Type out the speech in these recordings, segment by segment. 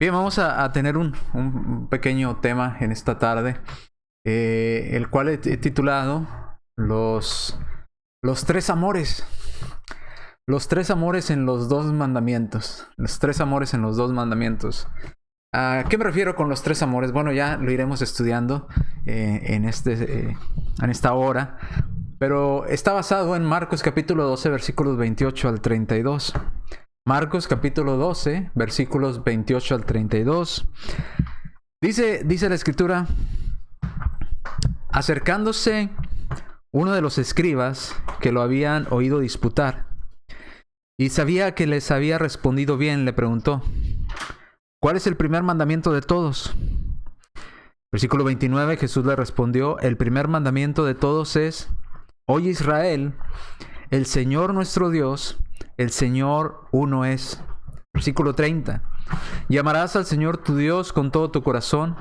Bien, vamos a tener un pequeño tema en esta tarde, el cual he titulado los tres amores. Los tres amores en los dos mandamientos. Los tres amores en los dos mandamientos. ¿A qué me refiero con los tres amores? Bueno, ya lo iremos estudiando en esta hora. Pero está basado en Marcos capítulo 12, versículos 28 al 32. Marcos capítulo 12, versículos 28 al 32. Dice la escritura: acercándose uno de los escribas que lo habían oído disputar y sabía que les había respondido bien, le preguntó: ¿cuál es el primer mandamiento de todos? Versículo 29, Jesús le respondió: el primer mandamiento de todos es: oye Israel, el Señor nuestro Dios, el Señor uno es. Versículo 30. Y amarás al Señor tu Dios con todo tu corazón,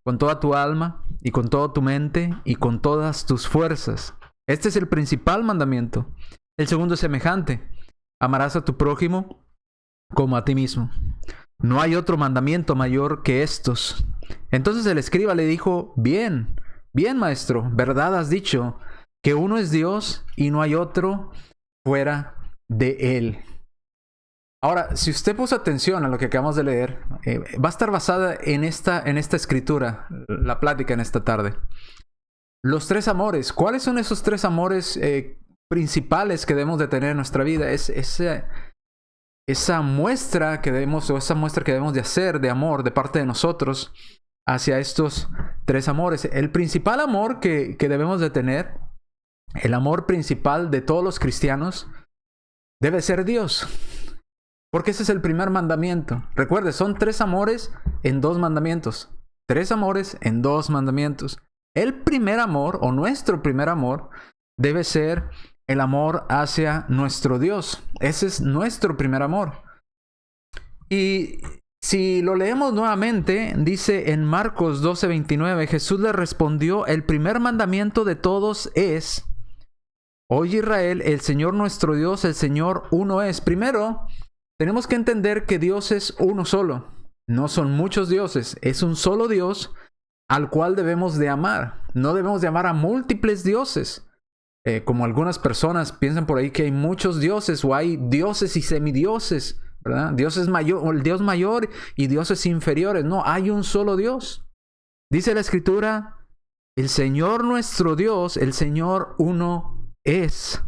con toda tu alma, y con toda tu mente, y con todas tus fuerzas. Este es el principal mandamiento. El segundo es semejante: amarás a tu prójimo como a ti mismo. No hay otro mandamiento mayor que estos. Entonces el escriba le dijo: bien, bien, maestro, verdad has dicho, que uno es Dios y no hay otro fuera de él. Ahora, si usted puso atención a lo que acabamos de leer, va a estar basada en esta escritura, la plática en esta tarde. Los tres amores. ¿Cuáles son esos tres amores principales que debemos de tener en nuestra vida? Es esa muestra que debemos, o esa muestra que debemos de hacer de amor de parte de nosotros hacia estos tres amores. El principal amor que debemos de tener, el amor principal de todos los cristianos, debe ser Dios. Porque ese es el primer mandamiento. Recuerde, son tres amores en dos mandamientos. Tres amores en dos mandamientos. El primer amor, o nuestro primer amor, debe ser el amor hacia nuestro Dios. Ese es nuestro primer amor. Y si lo leemos nuevamente, dice en Marcos 12:29, Jesús le respondió: el primer mandamiento de todos es: oye Israel, el Señor nuestro Dios, el Señor uno es. Primero, tenemos que entender que Dios es uno solo. No son muchos dioses, es un solo Dios al cual debemos de amar. No debemos de amar a múltiples dioses. Como algunas personas piensan por ahí que hay muchos dioses, o hay dioses y semidioses, ¿verdad? Dios es mayor, o el Dios mayor y dioses inferiores. No, hay un solo Dios. Dice la escritura: el Señor nuestro Dios, el Señor uno es.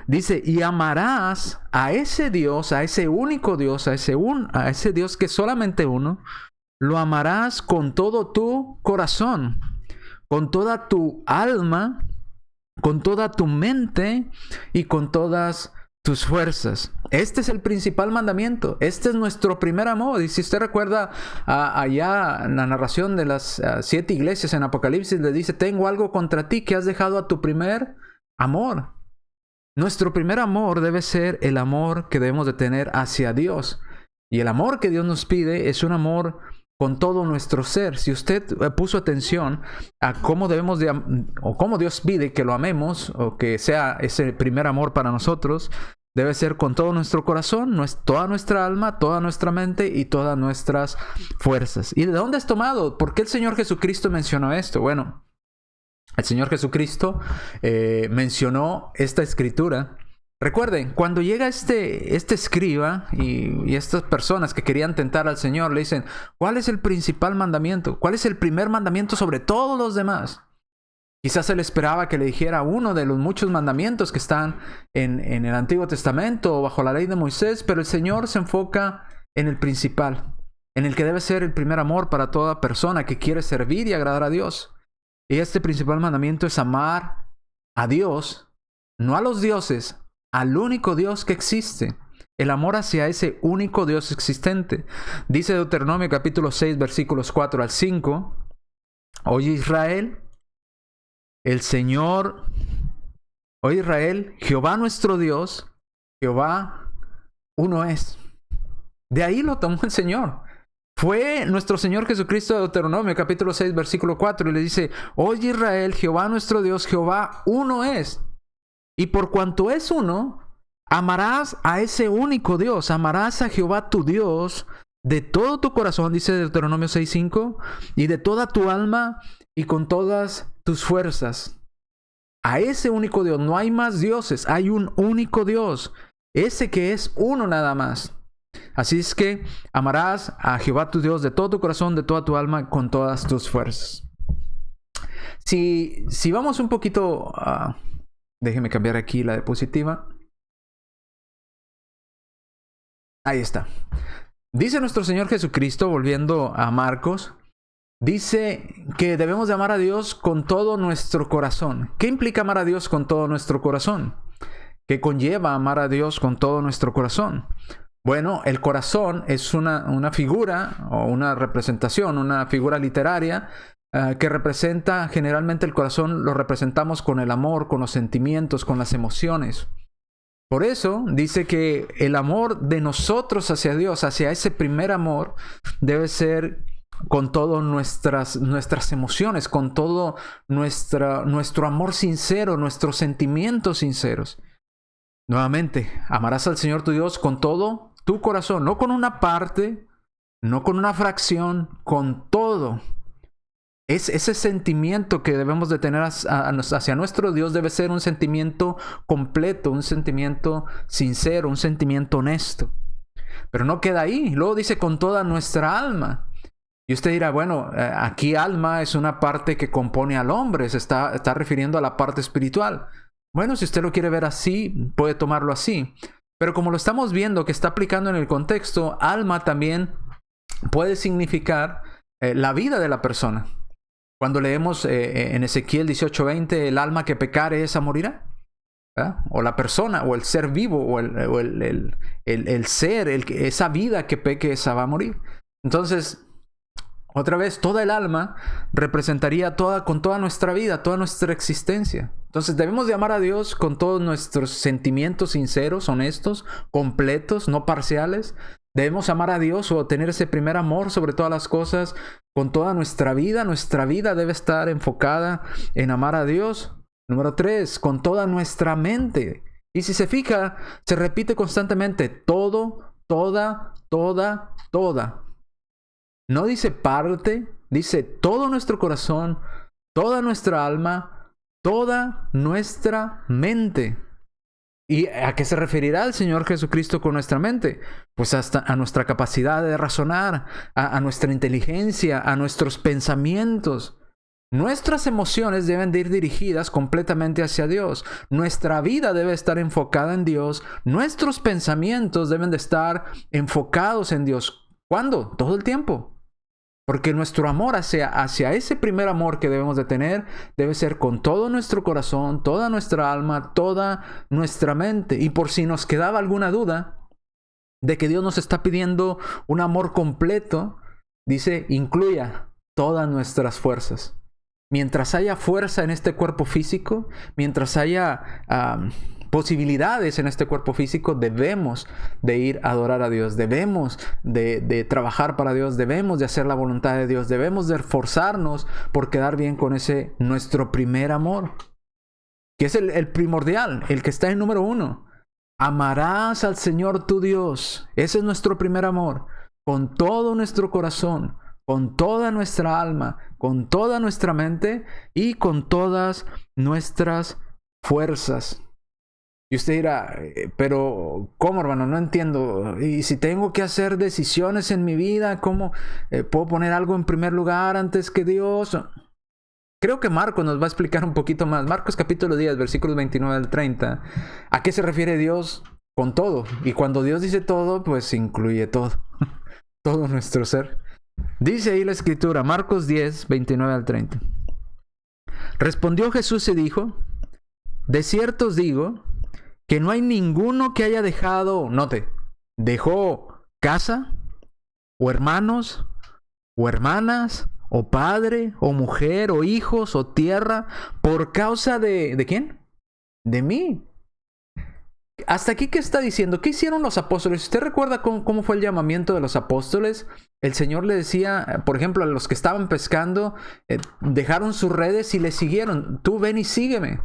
Dice: y amarás a ese Dios, a ese único Dios, a ese Dios que es solamente uno, lo amarás con todo tu corazón, con toda tu alma, con toda tu mente y con todas tus fuerzas. Este es el principal mandamiento. Este es nuestro primer amor. Y si usted recuerda allá en la narración de las 7 iglesias en Apocalipsis, le dice: tengo algo contra ti, que has dejado a tu primer amor. Nuestro primer amor debe ser el amor que debemos de tener hacia Dios. Y el amor que Dios nos pide es un amor con todo nuestro ser. Si usted puso atención a cómo debemos de, o cómo Dios pide que lo amemos, o que sea ese primer amor para nosotros, debe ser con todo nuestro corazón, toda nuestra alma, toda nuestra mente y todas nuestras fuerzas. ¿Y de dónde es tomado? ¿Por qué el Señor Jesucristo mencionó esto? Bueno, el Señor Jesucristo mencionó esta escritura. Recuerden, cuando llega este escriba y estas personas que querían tentar al Señor, le dicen: ¿cuál es el principal mandamiento? ¿Cuál es el primer mandamiento sobre todos los demás? Quizás él esperaba que le dijera uno de los muchos mandamientos que están en el Antiguo Testamento o bajo la ley de Moisés, pero el Señor se enfoca en el principal, en el que debe ser el primer amor para toda persona que quiere servir y agradar a Dios. Y este principal mandamiento es amar a Dios, no a los dioses, al único Dios que existe. El amor hacia ese único Dios existente. Dice Deuteronomio capítulo 6, versículos 4 al 5. Oye Israel, el Señor, oye Israel, Jehová nuestro Dios, Jehová uno es. De ahí lo tomó el Señor. Fue nuestro Señor Jesucristo de Deuteronomio capítulo 6 versículo 4 y le dice: oye Israel, Jehová nuestro Dios, Jehová uno es. Y por cuanto es uno, amarás a ese único Dios, amarás a Jehová tu Dios de todo tu corazón, dice Deuteronomio 6:5, y de toda tu alma y con todas tus fuerzas. A ese único Dios, no hay más dioses, hay un único Dios, ese que es uno nada más. Así es que amarás a Jehová tu Dios de todo tu corazón, de toda tu alma, con todas tus fuerzas. Si vamos un poquito, déjeme cambiar aquí la diapositiva. Ahí está. Dice nuestro Señor Jesucristo, volviendo a Marcos, dice que debemos de amar a Dios con todo nuestro corazón. ¿Qué implica amar a Dios con todo nuestro corazón? ¿Qué conlleva amar a Dios con todo nuestro corazón? Bueno, el corazón es una figura o una representación, una figura literaria que representa, generalmente el corazón lo representamos con el amor, con los sentimientos, con las emociones. Por eso dice que el amor de nosotros hacia Dios, hacia ese primer amor, debe ser con todas nuestras emociones, con todo nuestro amor sincero, nuestros sentimientos sinceros. Nuevamente, amarás al Señor tu Dios con todo tu corazón, no con una parte, no con una fracción, con todo. Ese sentimiento que debemos de tener hacia nuestro Dios debe ser un sentimiento completo, un sentimiento sincero, un sentimiento honesto. Pero no queda ahí. Luego dice con toda nuestra alma. Y usted dirá, bueno, aquí alma es una parte que compone al hombre, se está refiriendo a la parte espiritual. Bueno, si usted lo quiere ver así, puede tomarlo así. Pero como lo estamos viendo que está aplicando en el contexto, alma también puede significar la vida de la persona. Cuando leemos en Ezequiel 18:20, el alma que pecare esa morirá. ¿Verdad? O la persona, o el ser vivo, o el ser, esa vida que peque, esa va a morir. Entonces, otra vez, toda el alma representaría con toda nuestra vida, toda nuestra existencia. Entonces debemos de amar a Dios con todos nuestros sentimientos sinceros, honestos, completos, no parciales. Debemos amar a Dios o tener ese primer amor sobre todas las cosas con toda nuestra vida. Nuestra vida debe estar enfocada en amar a Dios. Número 3, con toda nuestra mente. Y si se fija, se repite constantemente todo, toda, toda, toda. No dice parte, dice todo nuestro corazón, toda nuestra alma, toda nuestra mente. ¿Y a qué se referirá el Señor Jesucristo con nuestra mente? Pues hasta a nuestra capacidad de razonar, a nuestra inteligencia, a nuestros pensamientos. Nuestras emociones deben de ir dirigidas completamente hacia Dios. Nuestra vida debe estar enfocada en Dios. Nuestros pensamientos deben de estar enfocados en Dios. ¿Cuándo? Todo el tiempo. Porque nuestro amor hacia ese primer amor que debemos de tener debe ser con todo nuestro corazón, toda nuestra alma, toda nuestra mente. Y por si nos quedaba alguna duda de que Dios nos está pidiendo un amor completo, dice, incluya todas nuestras fuerzas. Mientras haya fuerza en este cuerpo físico, mientras haya posibilidades en este cuerpo físico, debemos de ir a adorar a Dios, debemos de trabajar para Dios, debemos de hacer la voluntad de Dios, debemos de esforzarnos por quedar bien con ese nuestro primer amor, que es el primordial, el que está en número 1. Amarás al Señor tu Dios, ese es nuestro primer amor, con todo nuestro corazón, con toda nuestra alma, con toda nuestra mente y con todas nuestras fuerzas. Y usted dirá, pero ¿cómo, hermano? No entiendo. Y si tengo que hacer decisiones en mi vida, ¿cómo puedo poner algo en primer lugar antes que Dios? Creo que Marcos nos va a explicar un poquito más. Marcos capítulo 10, versículos 29 al 30. ¿A qué se refiere Dios con todo? Y cuando Dios dice todo, pues incluye todo. Todo nuestro ser. Dice ahí la escritura, Marcos 10, 29 al 30. Respondió Jesús y dijo, de cierto os digo, que no hay ninguno que haya dejó casa, o hermanos, o hermanas, o padre, o mujer, o hijos, o tierra, por causa ¿de quién? De mí. Hasta aquí, ¿qué está diciendo? ¿Qué hicieron los apóstoles? ¿Usted recuerda cómo fue el llamamiento de los apóstoles? El Señor le decía, por ejemplo, a los que estaban pescando, dejaron sus redes y le siguieron. Tú ven y sígueme.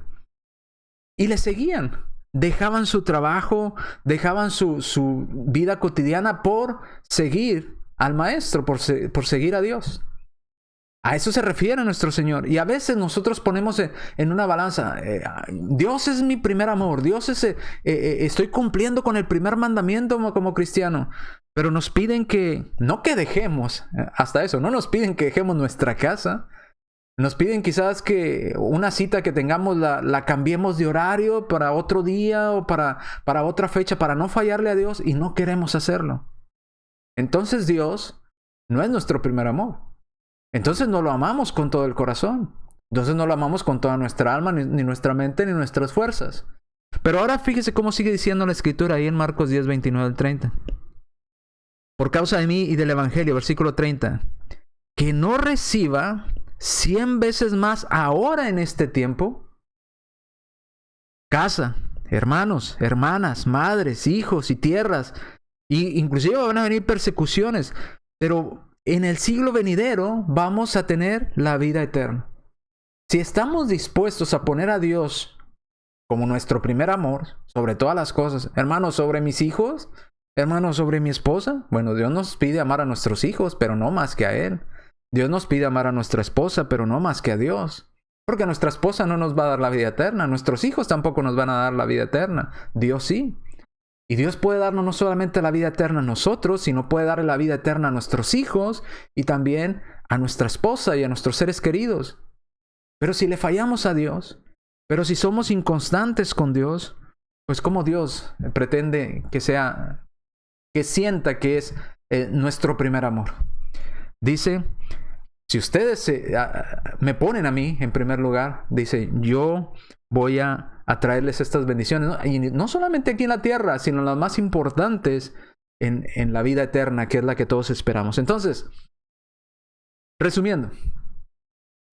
Y le seguían. Dejaban su trabajo, dejaban su vida cotidiana por seguir al Maestro, por seguir a Dios. A eso se refiere nuestro Señor. Y a veces nosotros ponemos en una balanza, Dios es mi primer amor, Dios es, estoy cumpliendo con el primer mandamiento como cristiano. Pero nos piden que, no que dejemos, hasta eso, no nos piden que dejemos nuestra casa. Nos piden quizás que una cita que tengamos la cambiemos de horario para otro día o para otra fecha, para no fallarle a Dios, y no queremos hacerlo. Entonces Dios no es nuestro primer amor. Entonces no lo amamos con todo el corazón. Entonces no lo amamos con toda nuestra alma, ni nuestra mente, ni nuestras fuerzas. Pero ahora fíjese cómo sigue diciendo la Escritura ahí en Marcos 10, 29 al 30. Por causa de mí y del Evangelio, versículo 30. Que no reciba 100 veces más ahora en este tiempo casa, hermanos, hermanas, madres, hijos y tierras, y inclusive van a venir persecuciones, pero en el siglo venidero vamos a tener la vida eterna. Si estamos dispuestos a poner a Dios como nuestro primer amor sobre todas las cosas, hermanos, sobre mis hijos, hermanos, sobre mi esposa, bueno, Dios nos pide amar a nuestros hijos, pero no más que a Él. Dios nos pide amar a nuestra esposa, pero no más que a Dios. Porque nuestra esposa no nos va a dar la vida eterna. Nuestros hijos tampoco nos van a dar la vida eterna. Dios sí. Y Dios puede darnos no solamente la vida eterna a nosotros, sino puede darle la vida eterna a nuestros hijos y también a nuestra esposa y a nuestros seres queridos. Pero si le fallamos a Dios, pero si somos inconstantes con Dios, pues ¿cómo Dios pretende que sienta que es nuestro primer amor? Dice, si ustedes me ponen a mí en primer lugar, dice, yo voy a traerles estas bendiciones, ¿no? Y no solamente aquí en la tierra, sino las más importantes en la vida eterna, que es la que todos esperamos. Entonces, resumiendo,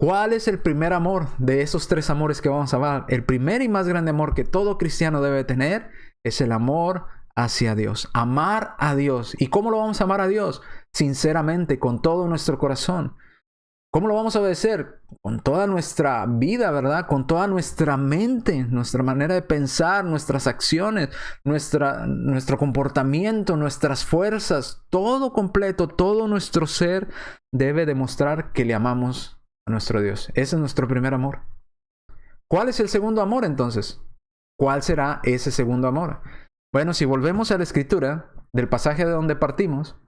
¿cuál es el primer amor de esos 3 amores que vamos a amar? El primer y más grande amor que todo cristiano debe tener es el amor hacia Dios. Amar a Dios. ¿Y cómo lo vamos a amar a Dios? Sinceramente, con todo nuestro corazón. ¿Cómo lo vamos a obedecer? Con toda nuestra vida, ¿verdad? Con toda nuestra mente, nuestra manera de pensar, nuestras acciones, nuestro comportamiento, nuestras fuerzas, todo completo, todo nuestro ser debe demostrar que le amamos a nuestro Dios. Ese es nuestro primer amor. ¿Cuál es el segundo amor entonces? ¿Cuál será ese segundo amor? Bueno, si volvemos a la Escritura, del pasaje de donde partimos,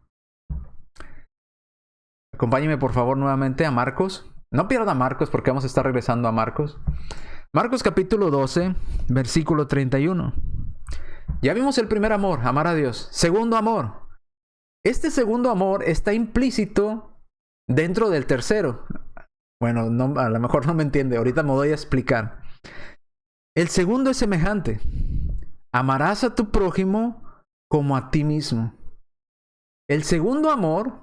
acompáñeme por favor nuevamente a Marcos. No pierda Marcos porque vamos a estar regresando a Marcos. Marcos capítulo 12, versículo 31. Ya vimos el primer amor, amar a Dios. Segundo amor. Este segundo amor está implícito dentro del tercero. Bueno, no, a lo mejor no me entiende. Ahorita me voy a explicar. El segundo es semejante. Amarás a tu prójimo como a ti mismo. El segundo amor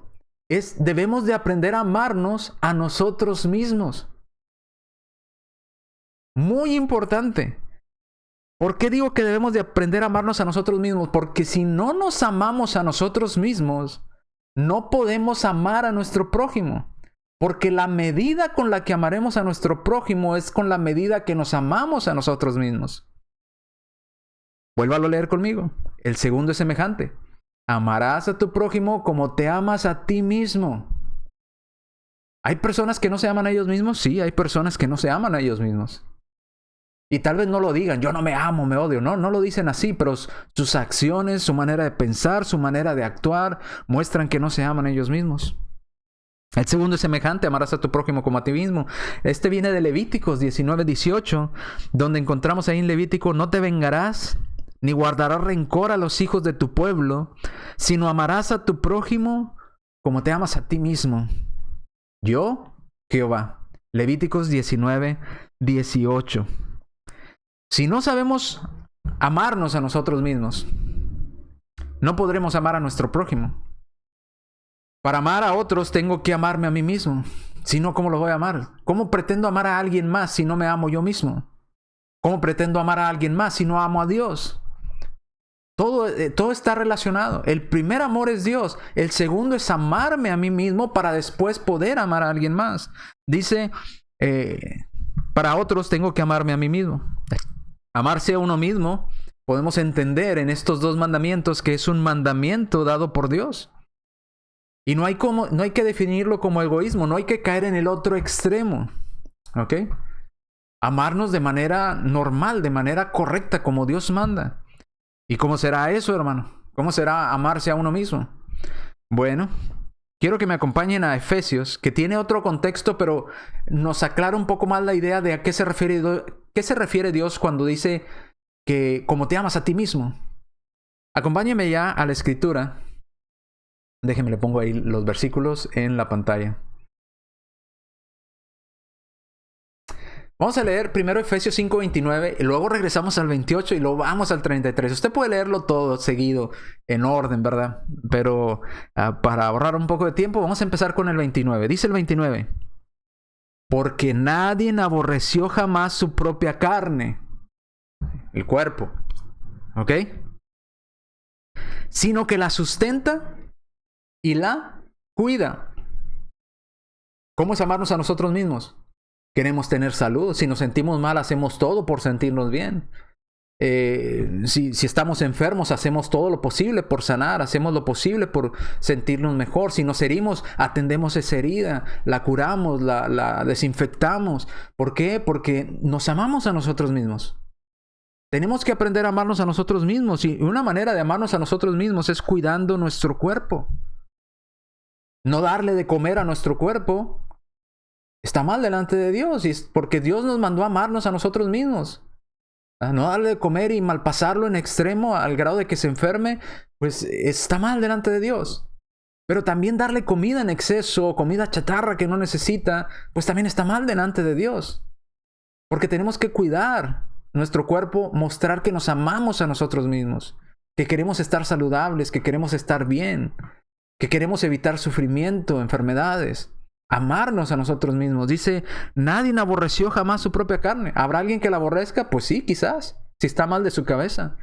debemos de aprender a amarnos a nosotros mismos. Muy importante. ¿Por qué digo que debemos de aprender a amarnos a nosotros mismos? Porque si no nos amamos a nosotros mismos, no podemos amar a nuestro prójimo. Porque la medida con la que amaremos a nuestro prójimo es con la medida que nos amamos a nosotros mismos. Vuélvalo a leer conmigo. El segundo es semejante. Amarás a tu prójimo como te amas a ti mismo. ¿Hay personas que no se aman a ellos mismos? Sí, hay personas que no se aman a ellos mismos. Y tal vez no lo digan, yo no me amo, me odio. No lo dicen así, pero sus acciones, su manera de pensar, su manera de actuar, muestran que no se aman a ellos mismos. El segundo es semejante, amarás a tu prójimo como a ti mismo. Este viene de Levíticos 19:18, donde encontramos ahí en Levítico, no te vengarás, ni guardarás rencor a los hijos de tu pueblo, sino amarás a tu prójimo como te amas a ti mismo. Yo, Jehová. Levíticos 19:18. Si no sabemos amarnos a nosotros mismos, no podremos amar a nuestro prójimo. Para amar a otros tengo que amarme a mí mismo. Si no, ¿cómo lo voy a amar? ¿Cómo pretendo amar a alguien más si no me amo yo mismo? ¿Cómo pretendo amar a alguien más si no amo a Dios? Todo está relacionado. El primer amor es Dios. El segundo es amarme a mí mismo para después poder amar a alguien más. Dice, para otros tengo que amarme a mí mismo. Amarse a uno mismo, podemos entender en estos 2 mandamientos que es un mandamiento dado por Dios. Y no hay que definirlo como egoísmo, no hay que caer en el otro extremo. ¿Ok? Amarnos de manera normal, de manera correcta, como Dios manda. ¿Y cómo será eso, hermano? ¿Cómo será amarse a uno mismo? Bueno, quiero que me acompañen a Efesios, que tiene otro contexto, pero nos aclara un poco más la idea de a qué se refiere Dios cuando dice que como te amas a ti mismo. Acompáñeme ya a la escritura. Déjenme, le pongo ahí los versículos en la pantalla. Vamos a leer primero Efesios 5:29 y luego regresamos al 28 y luego vamos al 33. Usted puede leerlo todo seguido en orden, ¿verdad? Pero para ahorrar un poco de tiempo, vamos a empezar con el 29. Dice el 29. Porque nadie aborreció jamás su propia carne, el cuerpo, ¿ok? Sino que la sustenta y la cuida. ¿Cómo es amarnos a nosotros mismos? Queremos tener salud. Si nos sentimos mal, hacemos todo por sentirnos bien. Si estamos enfermos, hacemos todo lo posible por sanar. Hacemos lo posible por sentirnos mejor. Si nos herimos, atendemos esa herida. La curamos, la desinfectamos. ¿Por qué? Porque nos amamos a nosotros mismos. Tenemos que aprender a amarnos a nosotros mismos. Y una manera de amarnos a nosotros mismos es cuidando nuestro cuerpo. No darle de comer a nuestro cuerpo está mal delante de Dios, y es porque Dios nos mandó a amarnos a nosotros mismos. No darle de comer y malpasarlo en extremo al grado de que se enferme, pues está mal delante de Dios. Pero también darle comida en exceso, comida chatarra que no necesita, pues también está mal delante de Dios. Porque tenemos que cuidar nuestro cuerpo, mostrar que nos amamos a nosotros mismos, que queremos estar saludables, que queremos estar bien, que queremos evitar sufrimiento, enfermedades. Amarnos a nosotros mismos. Dice, nadie aborreció jamás su propia carne. ¿Habrá alguien que la aborrezca? Pues sí, quizás, si está mal de su cabeza.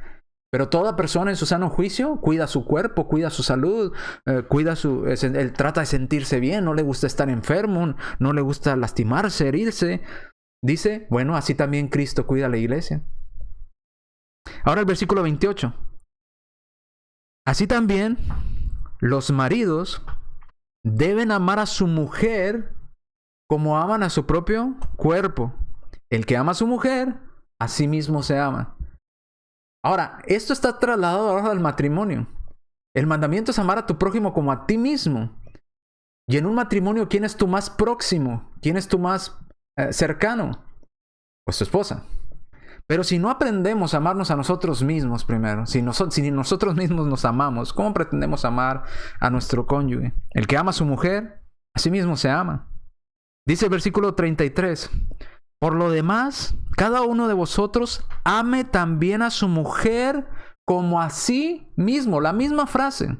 Pero toda persona en su sano juicio cuida su cuerpo, cuida su salud, él trata de sentirse bien, no le gusta estar enfermo, no le gusta lastimarse, herirse. Dice, bueno, así también Cristo cuida a la iglesia. Ahora el versículo 28. Así también los maridos deben amar a su mujer como aman a su propio cuerpo. El que ama a su mujer, a sí mismo se ama. Ahora, esto está trasladado ahora al matrimonio. El mandamiento es amar a tu prójimo como a ti mismo. Y en un matrimonio, ¿quién es tu más próximo? ¿Quién es tu más cercano? Pues tu esposa. Pero si no aprendemos a amarnos a nosotros mismos primero, si nosotros mismos nos amamos, ¿cómo pretendemos amar a nuestro cónyuge? El que ama a su mujer, a sí mismo se ama. Dice el versículo 33. Por lo demás, cada uno de vosotros ame también a su mujer como a sí mismo. La misma frase.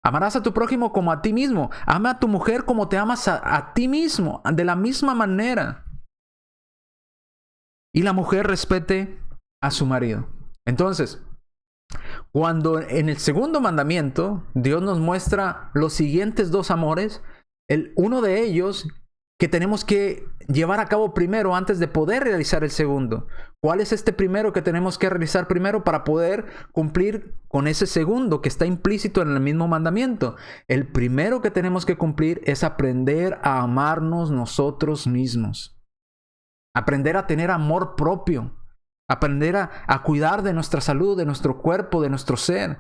Amarás a tu prójimo como a ti mismo. Ama a tu mujer como te amas a ti mismo. De la misma manera. Y la mujer respete a su marido. Entonces, cuando en el segundo mandamiento Dios nos muestra los siguientes dos amores, uno de ellos que tenemos que llevar a cabo primero antes de poder realizar el segundo. ¿Cuál es este primero que tenemos que realizar primero para poder cumplir con ese segundo que está implícito en el mismo mandamiento? El primero que tenemos que cumplir es aprender a amarnos nosotros mismos. Aprender a tener amor propio. Aprender a cuidar de nuestra salud, de nuestro cuerpo, de nuestro ser.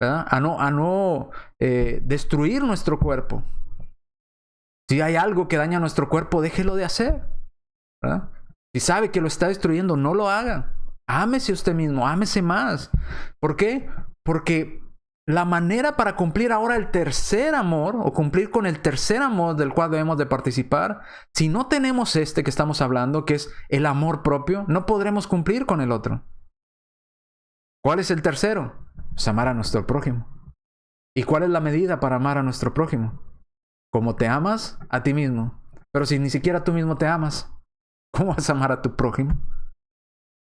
¿Verdad? A no destruir nuestro cuerpo. Si hay algo que daña nuestro cuerpo, déjelo de hacer. ¿Verdad? Si sabe que lo está destruyendo, no lo haga. Ámese usted mismo, ámese más. ¿Por qué? Porque la manera para cumplir ahora el tercer amor, o cumplir con el tercer amor del cual debemos de participar, si no tenemos este que estamos hablando, que es el amor propio, no podremos cumplir con el otro. ¿Cuál es el tercero? Pues amar a nuestro prójimo. ¿Y cuál es la medida para amar a nuestro prójimo? Como te amas a ti mismo. Pero si ni siquiera tú mismo te amas, ¿cómo vas a amar a tu prójimo?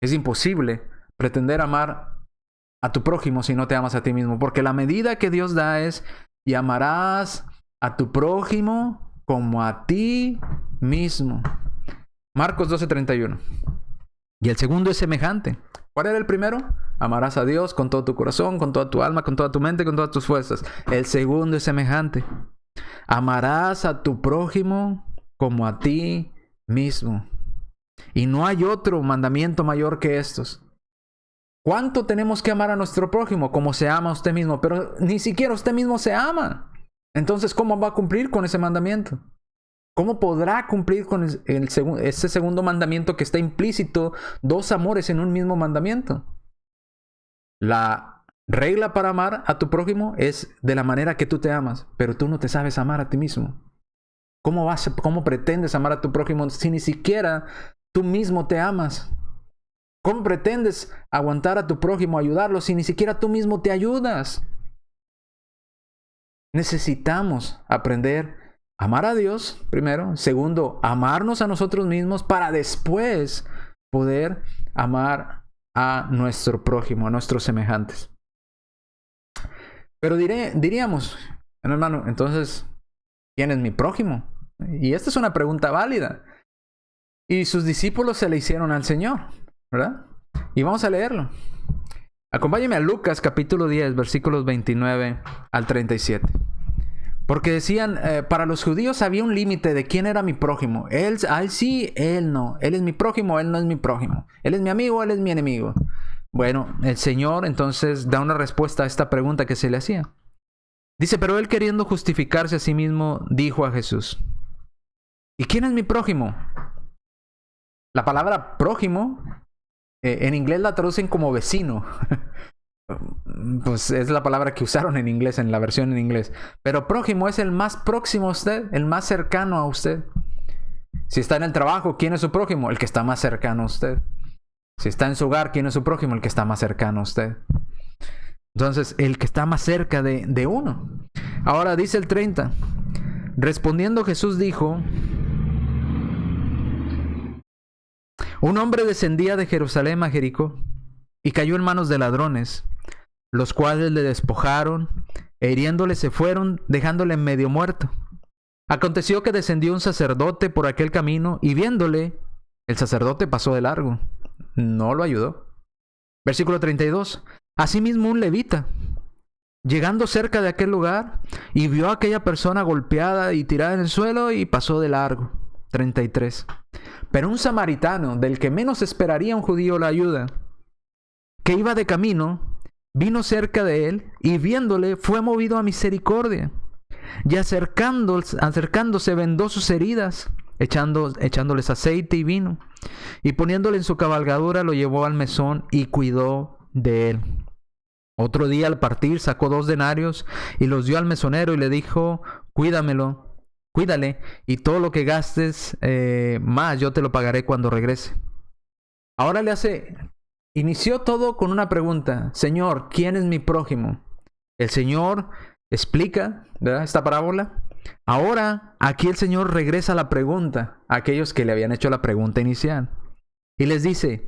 Es imposible pretender amar a tu prójimo si no te amas a ti mismo. Porque la medida que Dios da es, y amarás a tu prójimo como a ti mismo. Marcos 12:31. Y el segundo es semejante. ¿Cuál era el primero? Amarás a Dios con todo tu corazón, con toda tu alma, con toda tu mente, con todas tus fuerzas. El segundo es semejante. Amarás a tu prójimo como a ti mismo. Y no hay otro mandamiento mayor que estos. ¿Cuánto tenemos que amar a nuestro prójimo? Como se ama a usted mismo. Pero ni siquiera usted mismo se ama. Entonces, ¿cómo va a cumplir con ese mandamiento? ¿Cómo podrá cumplir con ese segundo mandamiento que está implícito? Dos amores en un mismo mandamiento. La regla para amar a tu prójimo es de la manera que tú te amas. Pero tú no te sabes amar a ti mismo. ¿Cómo pretendes amar a tu prójimo si ni siquiera tú mismo te amas? ¿Cómo pretendes aguantar a tu prójimo, ayudarlo, si ni siquiera tú mismo te ayudas? Necesitamos aprender a amar a Dios primero. Segundo, amarnos a nosotros mismos para después poder amar a nuestro prójimo, a nuestros semejantes. Pero diríamos, hermano, entonces, ¿quién es mi prójimo? Y esta es una pregunta válida. Y sus discípulos se le hicieron al Señor, ¿verdad? Y vamos a leerlo. Acompáñeme a Lucas capítulo 10, versículos 29 al 37. Porque decían, para los judíos había un límite de quién era mi prójimo. Él sí, él no. Él es mi prójimo, él no es mi prójimo. Él es mi amigo, él es mi enemigo. Bueno, el Señor entonces da una respuesta a esta pregunta que se le hacía. Dice, pero él queriendo justificarse a sí mismo, dijo a Jesús, ¿y quién es mi prójimo? La palabra prójimo, en inglés la traducen como vecino. Pues es la palabra que usaron en inglés, en la versión en inglés. Pero prójimo es el más próximo a usted, el más cercano a usted. Si está en el trabajo, ¿quién es su prójimo? El que está más cercano a usted. Si está en su hogar, ¿quién es su prójimo? El que está más cercano a usted. Entonces, el que está más cerca de uno. Ahora dice el 30. Respondiendo Jesús dijo, un hombre descendía de Jerusalén a Jericó y cayó en manos de ladrones, los cuales le despojaron e hiriéndole se fueron, dejándole medio muerto. Aconteció que descendió un sacerdote por aquel camino y viéndole, el sacerdote pasó de largo. No lo ayudó. Versículo 32. Asimismo un levita, llegando cerca de aquel lugar, y vio a aquella persona golpeada y tirada en el suelo y pasó de largo. 33. Pero un samaritano, del que menos esperaría un judío la ayuda, que iba de camino, vino cerca de él y viéndole fue movido a misericordia. Y acercándose vendó sus heridas, echándoles aceite y vino. Y poniéndole en su cabalgadura lo llevó al mesón y cuidó de él. Otro día al partir sacó 2 denarios y los dio al mesonero y le dijo, cuídale, y todo lo que gastes más yo te lo pagaré cuando regrese. Ahora inició todo con una pregunta. Señor, ¿quién es mi prójimo? El Señor explica, ¿verdad?, esta parábola. Ahora, aquí el Señor regresa a la pregunta a aquellos que le habían hecho la pregunta inicial. Y les dice,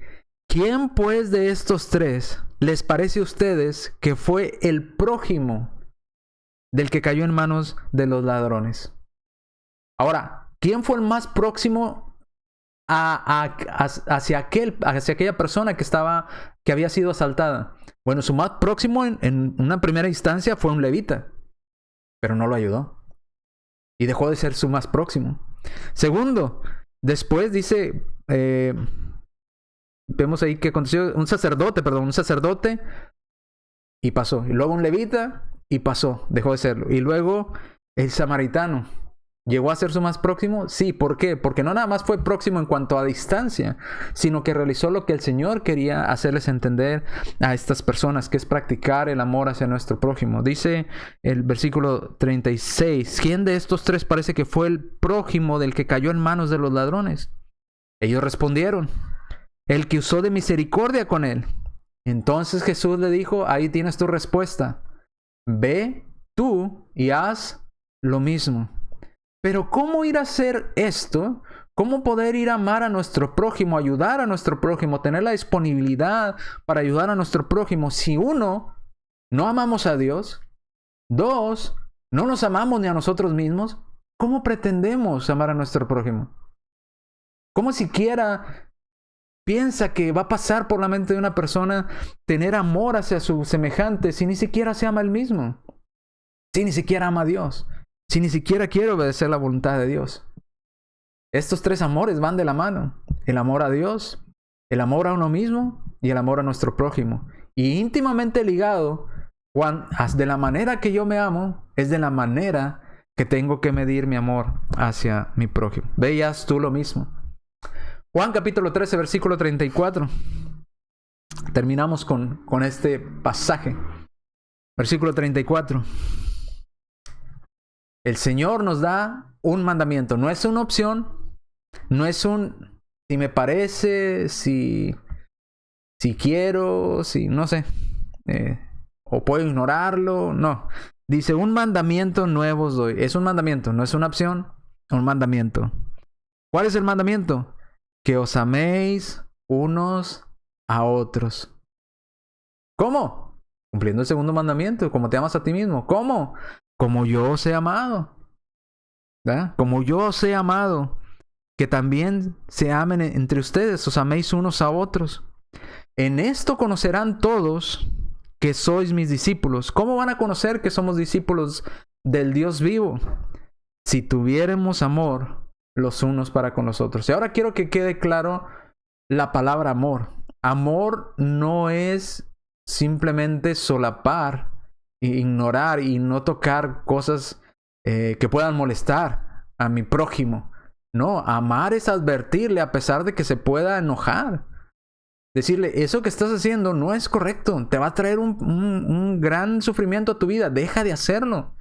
¿quién pues de estos 3 les parece a ustedes que fue el prójimo del que cayó en manos de los ladrones? Ahora, ¿quién fue el más próximo hacia aquella persona que había sido asaltada? Bueno, su más próximo en una primera instancia fue un levita, pero no lo ayudó y dejó de ser su más próximo. Segundo, después dice, vemos ahí que aconteció un sacerdote y pasó, y luego un levita y pasó, dejó de serlo, y luego el samaritano. ¿Llegó a ser su más próximo? Sí, ¿por qué? Porque no nada más fue próximo en cuanto a distancia, sino que realizó lo que el Señor quería hacerles entender a estas personas, que es practicar el amor hacia nuestro prójimo. Dice el versículo 36, ¿quién de estos 3 parece que fue el prójimo del que cayó en manos de los ladrones? Ellos respondieron, el que usó de misericordia con él. Entonces Jesús le dijo, ahí tienes tu respuesta. Ve tú y haz lo mismo. Pero ¿cómo ir a hacer esto? ¿Cómo poder ir a amar a nuestro prójimo, ayudar a nuestro prójimo, tener la disponibilidad para ayudar a nuestro prójimo si 1, no amamos a Dios, 2, no nos amamos ni a nosotros mismos? ¿Cómo pretendemos amar a nuestro prójimo? ¿Cómo siquiera piensa que va a pasar por la mente de una persona tener amor hacia su semejante si ni siquiera se ama él mismo? Si ni siquiera ama a Dios. Si ni siquiera quiere obedecer la voluntad de Dios. Estos tres amores van de la mano. El amor a Dios, el amor a uno mismo y el amor a nuestro prójimo. Y íntimamente ligado, de la manera que yo me amo, es de la manera que tengo que medir mi amor hacia mi prójimo. Veías tú lo mismo. Juan capítulo 13, versículo 34. Terminamos con este pasaje. Versículo 34. El Señor nos da un mandamiento. No es una opción. No es un si me parece, si quiero, si no sé. O puedo ignorarlo. No. Dice, un mandamiento nuevo os doy. Es un mandamiento, no es una opción. Un mandamiento. ¿Cuál es el mandamiento? Que os améis unos a otros. ¿Cómo? Cumpliendo el segundo mandamiento, como te amas a ti mismo. ¿Cómo? Como yo os he amado. ¿Verdad? Como yo os he amado. Que también se amen entre ustedes, os améis unos a otros. En esto conocerán todos que sois mis discípulos. ¿Cómo van a conocer que somos discípulos del Dios vivo? Si tuviéramos amor los unos para con los otros. Y ahora quiero que quede claro la palabra amor. Amor no es simplemente solapar, ignorar y no tocar cosas que puedan molestar a mi prójimo. No, amar es advertirle a pesar de que se pueda enojar. Decirle, eso que estás haciendo no es correcto. Te va a traer un gran sufrimiento a tu vida. Deja de hacerlo.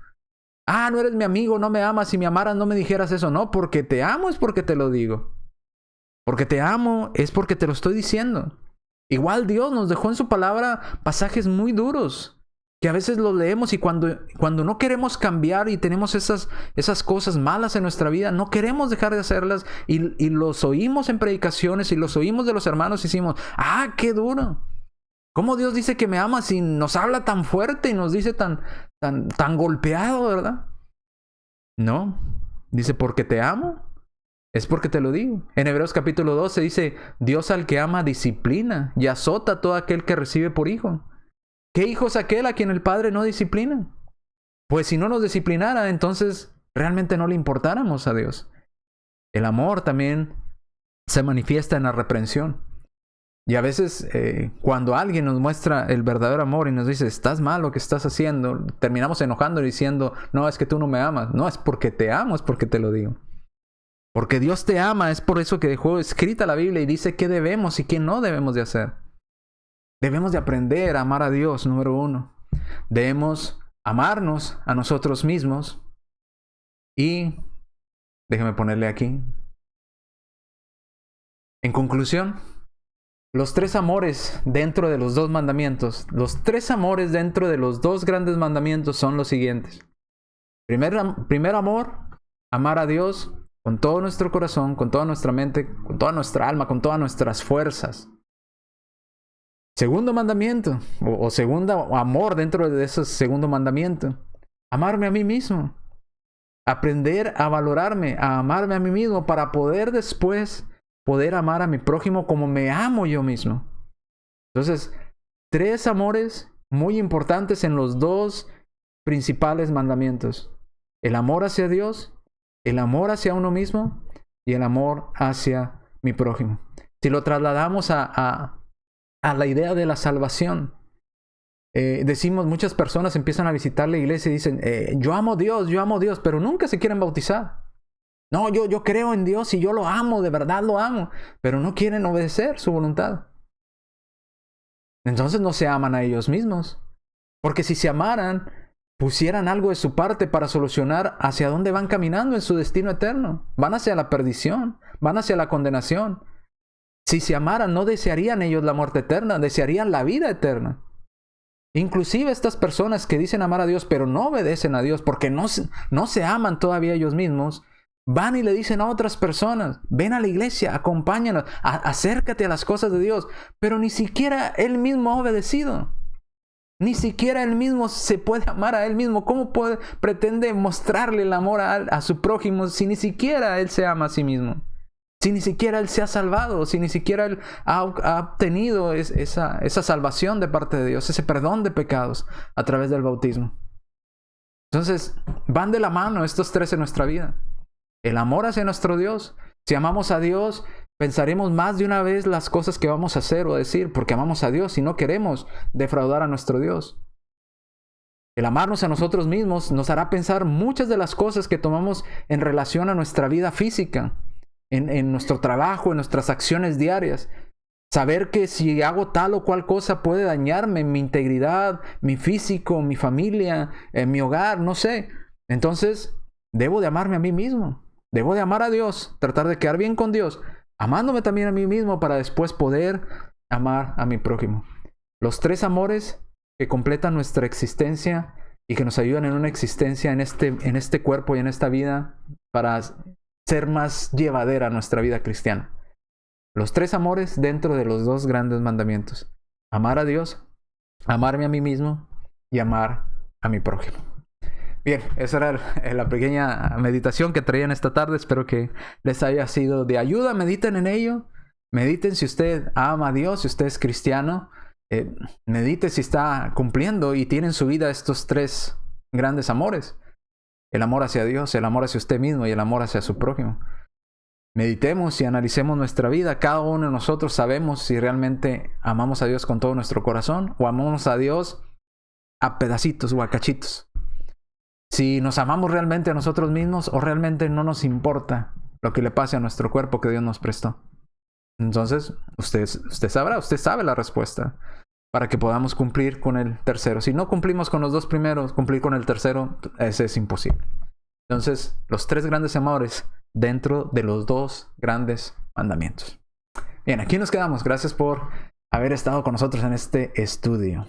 Ah, no eres mi amigo, no me amas. Si me amaras no me dijeras eso. No, porque te amo es porque te lo digo. Porque te amo es porque te lo estoy diciendo. Igual Dios nos dejó en su palabra pasajes muy duros. Que a veces los leemos y cuando no queremos cambiar y tenemos esas cosas malas en nuestra vida, no queremos dejar de hacerlas y los oímos en predicaciones y los oímos de los hermanos y decimos, ¡ah, qué duro! ¿Cómo Dios dice que me ama si nos habla tan fuerte y nos dice tan golpeado, verdad? No, dice, porque te amo, es porque te lo digo. En Hebreos capítulo 12 dice, Dios al que ama disciplina y azota a todo aquel que recibe por hijo. ¿Qué hijo es aquel a quien el Padre no disciplina? Pues si no nos disciplinara, entonces realmente no le importáramos a Dios. El amor también se manifiesta en la reprensión. Y a veces cuando alguien nos muestra el verdadero amor y nos dice, estás mal lo que estás haciendo, terminamos enojando y diciendo, no, es que tú no me amas. No, es porque te amo, es porque te lo digo. Porque Dios te ama, es por eso que dejó escrita la Biblia y dice qué debemos y qué no debemos de hacer. Debemos de aprender a amar a Dios, número 1. Debemos amarnos a nosotros mismos. Y déjeme ponerle aquí. En conclusión, los tres amores dentro de los dos mandamientos, los tres amores dentro de los dos grandes mandamientos son los siguientes. Primer amor, amar a Dios con todo nuestro corazón, con toda nuestra mente, con toda nuestra alma, con todas nuestras fuerzas. Segundo mandamiento, o segundo amor dentro de ese segundo mandamiento, amarme a mí mismo. Aprender a valorarme, a amarme a mí mismo para poder después poder amar a mi prójimo como me amo yo mismo. Entonces, tres amores muy importantes en los dos principales mandamientos. El amor hacia Dios, el amor hacia uno mismo y el amor hacia mi prójimo. Si lo trasladamos a la idea de la salvación. Decimos, muchas personas empiezan a visitar la iglesia y dicen, yo amo a Dios, pero nunca se quieren bautizar. No, yo creo en Dios y yo lo amo, de verdad lo amo, pero no quieren obedecer su voluntad. Entonces no se aman a ellos mismos. Porque si se amaran, pusieran algo de su parte para solucionar hacia dónde van caminando en su destino eterno. Van hacia la perdición, van hacia la condenación. Si se amaran, no desearían ellos la muerte eterna, desearían la vida eterna. Inclusive estas personas que dicen amar a Dios, pero no obedecen a Dios porque no se aman todavía ellos mismos, van y le dicen a otras personas, ven a la iglesia, acompáñanos, acércate a las cosas de Dios, pero ni siquiera él mismo ha obedecido. Ni siquiera él mismo se puede amar a él mismo. ¿Cómo pretende mostrarle el amor a su prójimo si ni siquiera él se ama a sí mismo? Si ni siquiera Él se ha salvado, si ni siquiera Él ha obtenido esa salvación de parte de Dios, ese perdón de pecados a través del bautismo. Entonces, van de la mano estos tres en nuestra vida. El amor hacia nuestro Dios. Si amamos a Dios, pensaremos más de una vez las cosas que vamos a hacer o decir, porque amamos a Dios y no queremos defraudar a nuestro Dios. El amarnos a nosotros mismos nos hará pensar muchas de las cosas que tomamos en relación a nuestra vida física, en nuestro trabajo, en nuestras acciones diarias. Saber que si hago tal o cual cosa puede dañarme mi integridad, mi físico, mi familia, mi hogar, no sé. Entonces, debo de amarme a mí mismo. Debo de amar a Dios, tratar de quedar bien con Dios, amándome también a mí mismo para después poder amar a mi prójimo. Los tres amores que completan nuestra existencia y que nos ayudan en una existencia en este cuerpo y en esta vida para ser más llevadera nuestra vida cristiana. Los tres amores dentro de los dos grandes mandamientos. Amar a Dios, amarme a mí mismo y amar a mi prójimo. Bien, esa era la pequeña meditación que traían esta tarde. Espero que les haya sido de ayuda. Mediten en ello. Mediten si usted ama a Dios, si usted es cristiano. Medite si está cumpliendo y tiene en su vida estos tres grandes amores. El amor hacia Dios, el amor hacia usted mismo y el amor hacia su prójimo. Meditemos y analicemos nuestra vida. Cada uno de nosotros sabemos si realmente amamos a Dios con todo nuestro corazón o amamos a Dios a pedacitos o a cachitos. Si nos amamos realmente a nosotros mismos o realmente no nos importa lo que le pase a nuestro cuerpo que Dios nos prestó. Entonces, usted sabrá, usted sabe la respuesta para que podamos cumplir con el tercero. Si no cumplimos con los dos primeros, cumplir con el tercero, ese es imposible. Entonces, los tres grandes amores dentro de los dos grandes mandamientos. Bien, aquí nos quedamos. Gracias por haber estado con nosotros en este estudio.